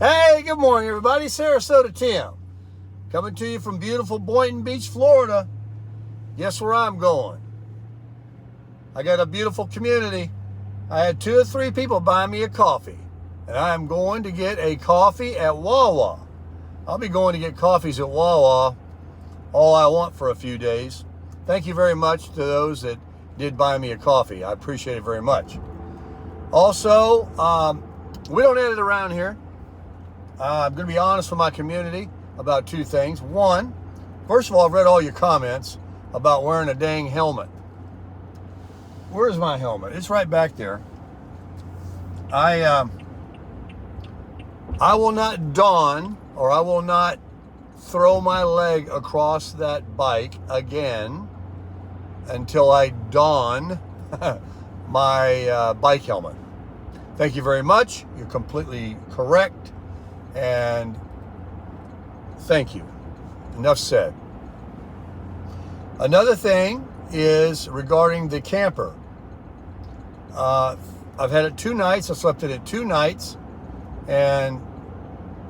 Hey, good morning, everybody. Sarasota Tim, coming to you from beautiful Boynton Beach, Florida. Guess where I'm going? I got a beautiful community. I had 2 or 3 people buy me a coffee, and I am going to get a coffee at Wawa. I'll be going to get coffees at Wawa all I want for a few days. Thank you very much to those that did buy me a coffee. I appreciate it very much. Also, we don't edit around here. I'm going to be honest with my community about 2 things. One, first of all, I've read all your comments about wearing a dang helmet. Where's my helmet? It's right back there. I will not don, or I will not throw my leg across that bike again until I don my bike helmet. Thank you very much. You're completely correct. And thank you. Enough said. Another thing is regarding the camper. I've had it 2 nights. I slept in it 2 nights. And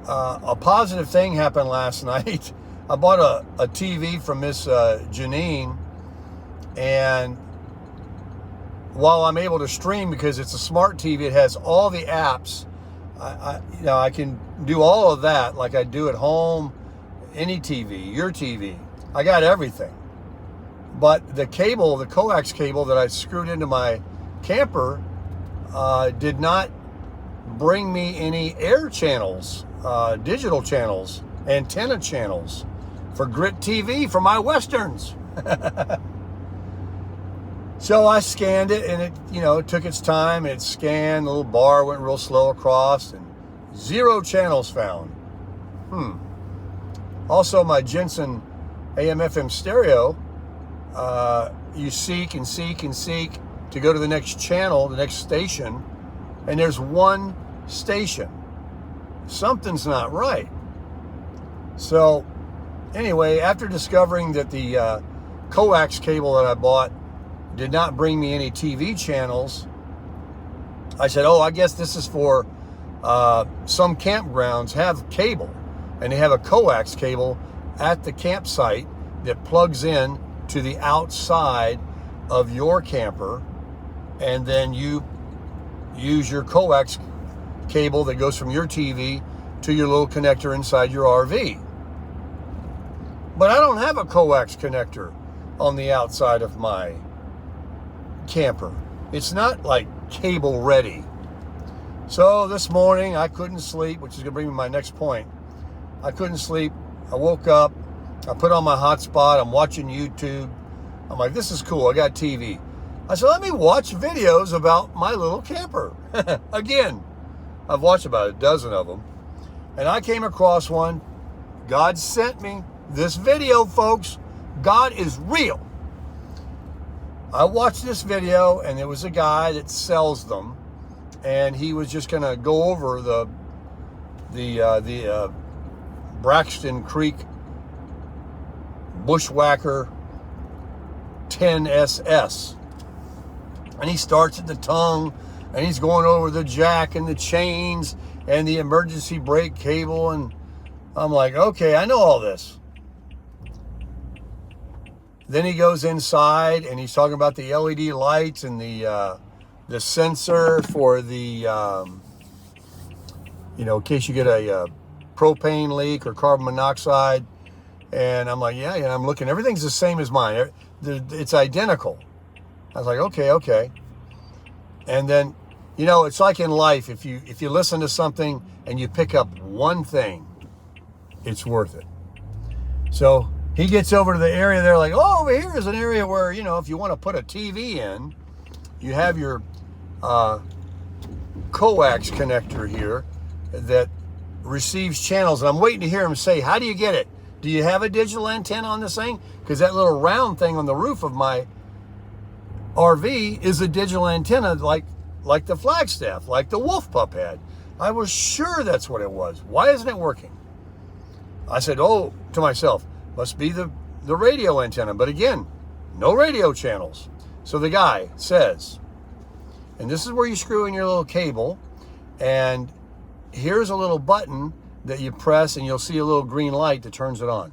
a positive thing happened last night. I bought a TV from Miss Janine. And while I'm able to stream, because it's a smart TV, it has all the apps. I can do all of that like I do at home, any TV, your TV. I got everything. But the cable, the coax cable that I screwed into my camper did not bring me any air channels, digital channels, antenna channels for Grit TV for my Westerns. So I scanned it, and it took its time. It scanned, the little bar went real slow across, and 0 channels found. Also, my Jensen AM/FM stereo, you seek and seek and seek to go to the next channel, the next station, and there's 1 station. Something's not right. So, anyway, after discovering that the coax cable that I bought did not bring me any TV channels, I said, I guess this is for some campgrounds have cable, and they have a coax cable at the campsite that plugs in to the outside of your camper, and then you use your coax cable that goes from your TV to your little connector inside your RV. But I don't have a coax connector on the outside of my camper. It's not like cable ready. So this morning I couldn't sleep, which is going to bring me to my next point. I couldn't sleep. I woke up. I put on my hotspot. I'm watching YouTube. I'm like, this is cool. I got TV. I said, let me watch videos about my little camper. Again, I've watched about a dozen of them. And I came across one. God sent me this video, folks. God is real. I watched this video, and there was a guy that sells them, and he was just going to go over the Braxton Creek Bushwhacker 10SS. And he starts at the tongue, and he's going over the jack and the chains and the emergency brake cable, and I'm like, okay, I know all this. Then he goes inside, and he's talking about the LED lights and the sensor for the, in case you get a propane leak or carbon monoxide. And I'm like, yeah, I'm looking. Everything's the same as mine. It's identical. I was like, okay. And then, it's like in life. If you listen to something and you pick up one thing, it's worth it. So he gets over to the area there, like, over here is an area where, if you want to put a TV in, you have your coax connector here that receives channels. And I'm waiting to hear him say, how do you get it? Do you have a digital antenna on this thing? Because that little round thing on the roof of my RV is a digital antenna like the Flagstaff, like the Wolf Pup had. I was sure that's what it was. Why isn't it working? I said, to myself, must be the radio antenna. But again, no radio channels. So the guy says, and this is where you screw in your little cable, and here's a little button that you press and you'll see a little green light that turns it on.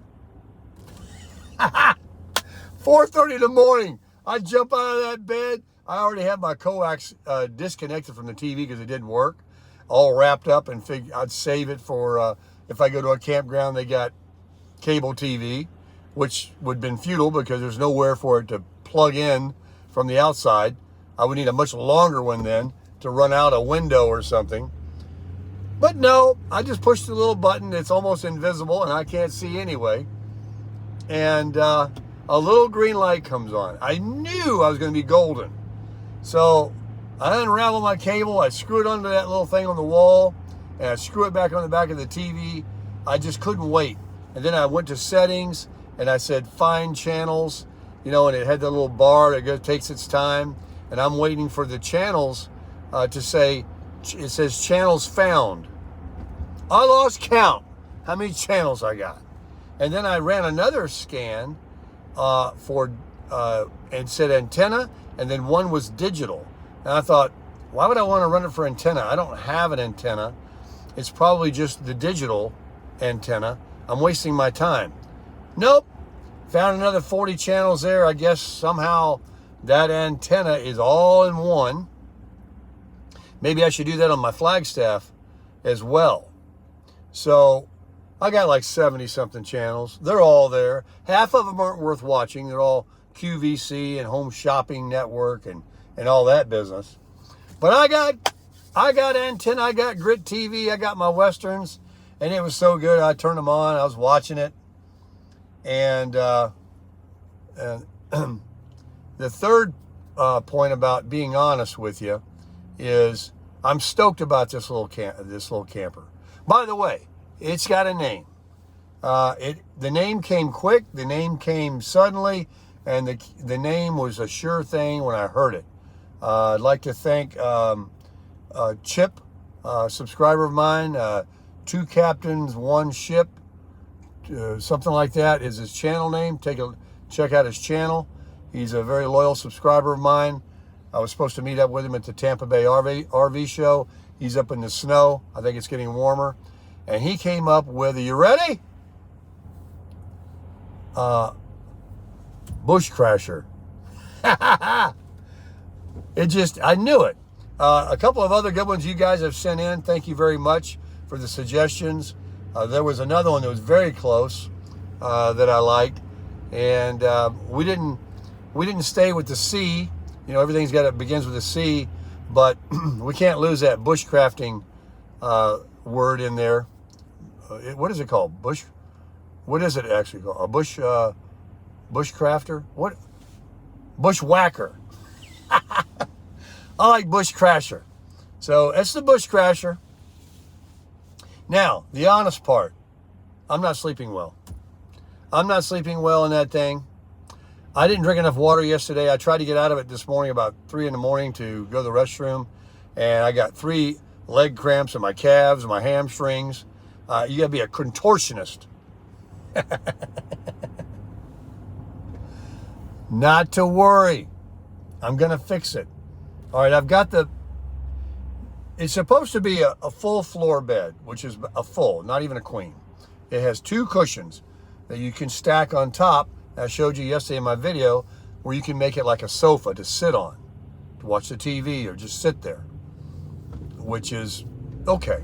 4:30 in the morning. I jump out of that bed. I already had my coax disconnected from the TV because it didn't work. All wrapped up, and I'd save it for if I go to a campground, they got cable TV, which would have been futile because there's nowhere for it to plug in from the outside. I would need a much longer one then to run out a window or something. But no, I just pushed the little button that's almost invisible and I can't see anyway. And a little green light comes on. I knew I was going to be golden. So I unravel my cable, I screw it onto that little thing on the wall, and I screw it back on the back of the TV. I just couldn't wait. And then I went to settings, and I said find channels, and it had the little bar that takes its time. And I'm waiting for the channels to say, it says channels found. I lost count how many channels I got. And then I ran another scan and said antenna, and then one was digital. And I thought, why would I want to run it for antenna? I don't have an antenna. It's probably just the digital antenna. I'm wasting my time. Nope. Found another 40 channels there. I guess somehow that antenna is all in one. Maybe I should do that on my Flagstaff as well. So I got like 70 something channels. They're all there. Half of them aren't worth watching. They're all QVC and Home Shopping Network and all that business. But I got antenna, I got Grit TV, I got my Westerns, and it was so good. I turned them on, I was watching it. And the third point about being honest with you is I'm stoked about this little camper. By the way, it's got a name. The name came quick, the name came suddenly, and the name was a sure thing when I heard it. I'd like to thank Chip, subscriber of mine, 2 captains, 1 ship, something like that is his channel name. Check out his channel. He's a very loyal subscriber of mine. I was supposed to meet up with him at the Tampa Bay RV show. He's up in the snow. I think it's getting warmer. And he came up with, are you ready? Bush Crasher. I knew it. A couple of other good ones you guys have sent in. Thank you very much for the suggestions. There was another one that was very close that I liked. And we didn't stay with the C. Everything's begins with a C, but we can't lose that bushcrafting word in there. What is it called? What is it actually called? A bushcrafter? What? Bushwhacker. I like Bush Crasher. So it's the Bush Crasher. Now, the honest part. I'm not sleeping well. I'm not sleeping well in that thing. I didn't drink enough water yesterday. I tried to get out of it this morning about 3 in the morning to go to the restroom. And I got 3 leg cramps in my calves, my hamstrings. You got to be a contortionist. Not to worry. I'm going to fix it. All right, I've got it's supposed to be a full floor bed, which is a full, not even a queen. It has 2 cushions that you can stack on top. I showed you yesterday in my video where you can make it like a sofa to sit on, to watch the TV or just sit there, which is okay.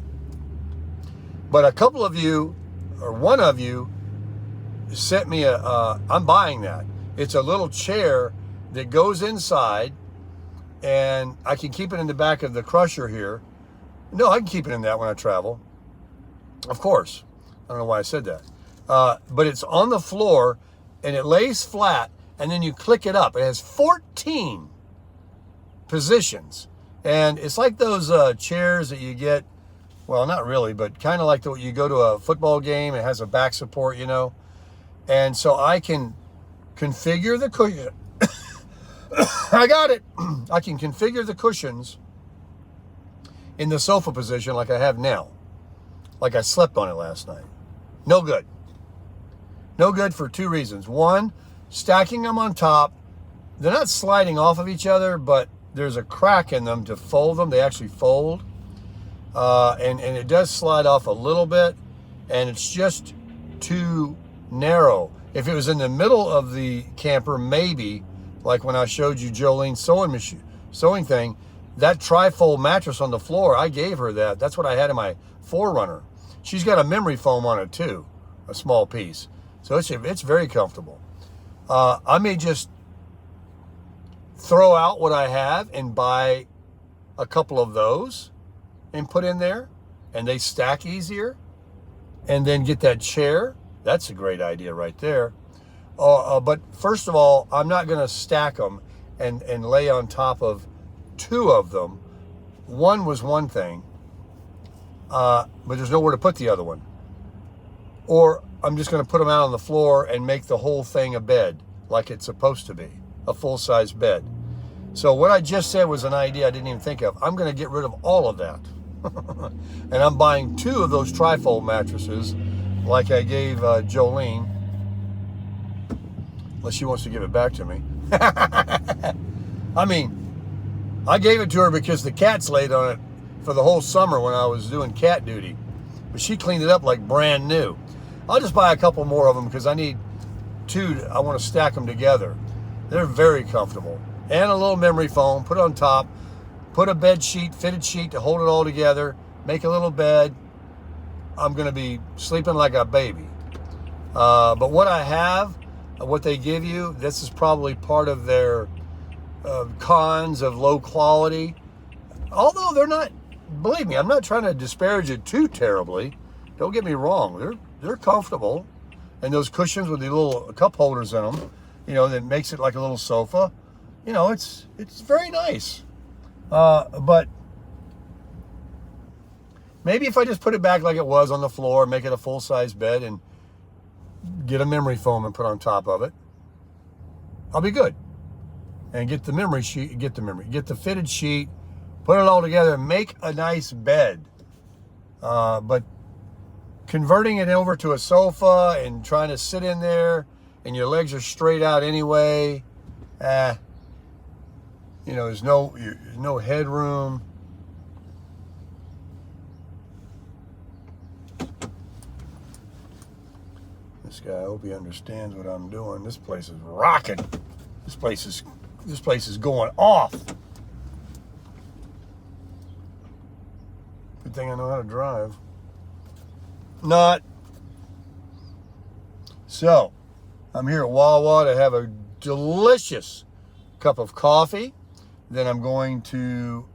But a couple of you, or one of you, sent me I'm buying that. It's a little chair that goes inside, and I can keep it in the back of the crusher here. No, I can keep it in that when I travel. Of course. I don't know why I said that. But it's on the floor, and it lays flat, and then you click it up. It has 14 positions. And it's like those chairs that you get, well, not really, but kind of like you go to a football game. It has a back support, And so I can configure the cushion. I got it. I can configure the cushions in the sofa position like I have now. Like I slept on it last night. No good. No good for 2 reasons. One, stacking them on top. They're not sliding off of each other, but there's a crack in them to fold them. They actually fold. and it does slide off a little bit, and it's just too narrow. If it was in the middle of the camper, maybe, like when I showed you Jolene's sewing thing, that trifold mattress on the floor, I gave her that. That's what I had in my 4Runner. She's got a memory foam on it too, a small piece. So it's very comfortable. I may just throw out what I have and buy a couple of those and put in there, and they stack easier, and then get that chair. That's a great idea right there. But first of all, I'm not going to stack them and lay on top of 2 of them. One was one thing, but there's nowhere to put the other one. Or I'm just going to put them out on the floor and make the whole thing a bed, like it's supposed to be, a full-size bed. So what I just said was an idea I didn't even think of. I'm going to get rid of all of that. And I'm buying 2 of those trifold mattresses, like I gave Jolene, unless she wants to give it back to me. I mean, I gave it to her because the cats laid on it for the whole summer when I was doing cat duty. But she cleaned it up like brand new. I'll just buy a couple more of them because I need 2. I want to stack them together. They're very comfortable. And a little memory foam, put it on top. Put a bed sheet, fitted sheet to hold it all together. Make a little bed. I'm going to be sleeping like a baby. But what I have, what they give you, this is probably part of their cons of low quality. Although they're not, believe me, I'm not trying to disparage it too terribly. Don't get me wrong. They're comfortable. And those cushions with the little cup holders in them, that makes it like a little sofa. It's very nice. But maybe if I just put it back like it was on the floor, make it a full-size bed, and get a memory foam and put on top of it, I'll be good. And get the memory sheet, get the fitted sheet, put it all together, and make a nice bed. But converting it over to a sofa and trying to sit in there, and your legs are straight out anyway, there's no headroom. This guy, I hope he understands what I'm doing. This place is rocking. This place is going off. Good thing I know how to drive. Not. So, I'm here at Wawa to have a delicious cup of coffee. Then I'm going to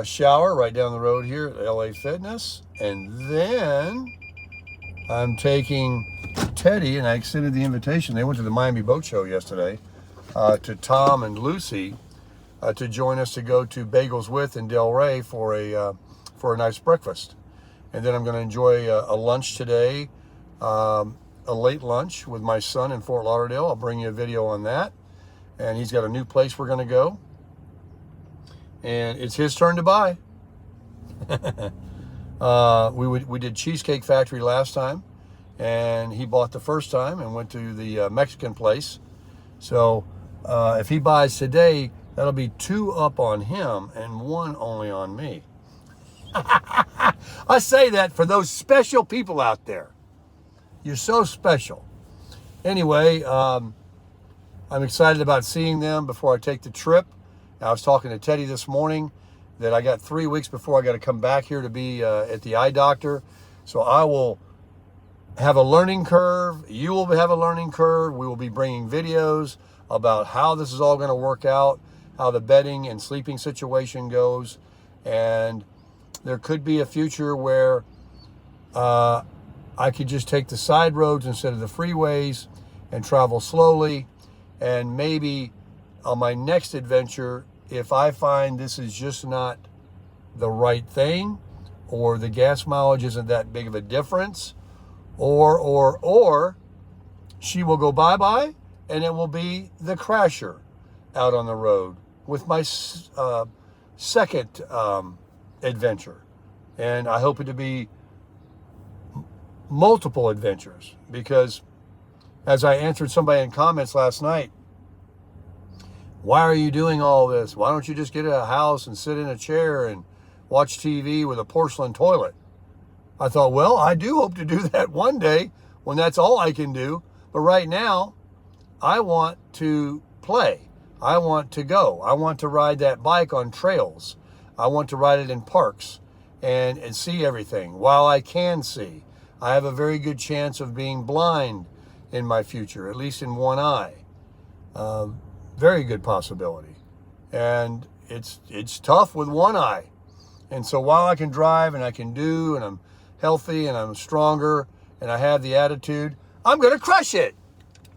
shower right down the road here at LA Fitness. And then I'm taking Teddy, and I extended the invitation. They went to the Miami Boat Show yesterday, to Tom and Lucy to join us to go to Bagels With in Del Rey for a nice breakfast. And then I'm going to enjoy a lunch today, a late lunch with my son in Fort Lauderdale. I'll bring you a video on that. And he's got a new place we're going to go. And it's his turn to buy. We did Cheesecake Factory last time, and he bought the first time and went to the Mexican place. So if he buys today, that'll be 2 up on him and 1 only on me. I say that for those special people out there. You're so special. Anyway, I'm excited about seeing them before I take the trip. I was talking to Teddy this morning that I got 3 weeks before I got to come back here to be at the eye doctor. So I will have a learning curve. You will have a learning curve. We will be bringing videos about how this is all going to work out, how the bedding and sleeping situation goes. And there could be a future where I could just take the side roads instead of the freeways and travel slowly. And maybe on my next adventure, if I find this is just not the right thing, or the gas mileage isn't that big of a difference, or she will go bye-bye, and it will be the Crasher out on the road with my second adventure. And I hope it to be multiple adventures, because as I answered somebody in comments last night, why are you doing all this? Why don't you just get a house and sit in a chair? And watch TV with a porcelain toilet. I thought, well, I do hope to do that one day when that's all I can do. But right now, I want to play. I want to go. I want to ride that bike on trails. I want to ride it in parks and see everything while I can see. I have a very good chance of being blind in my future, at least in one eye. Very good possibility. And it's tough with one eye. And so while I can drive and I can do, and I'm healthy and I'm stronger and I have the attitude, I'm going to crush it.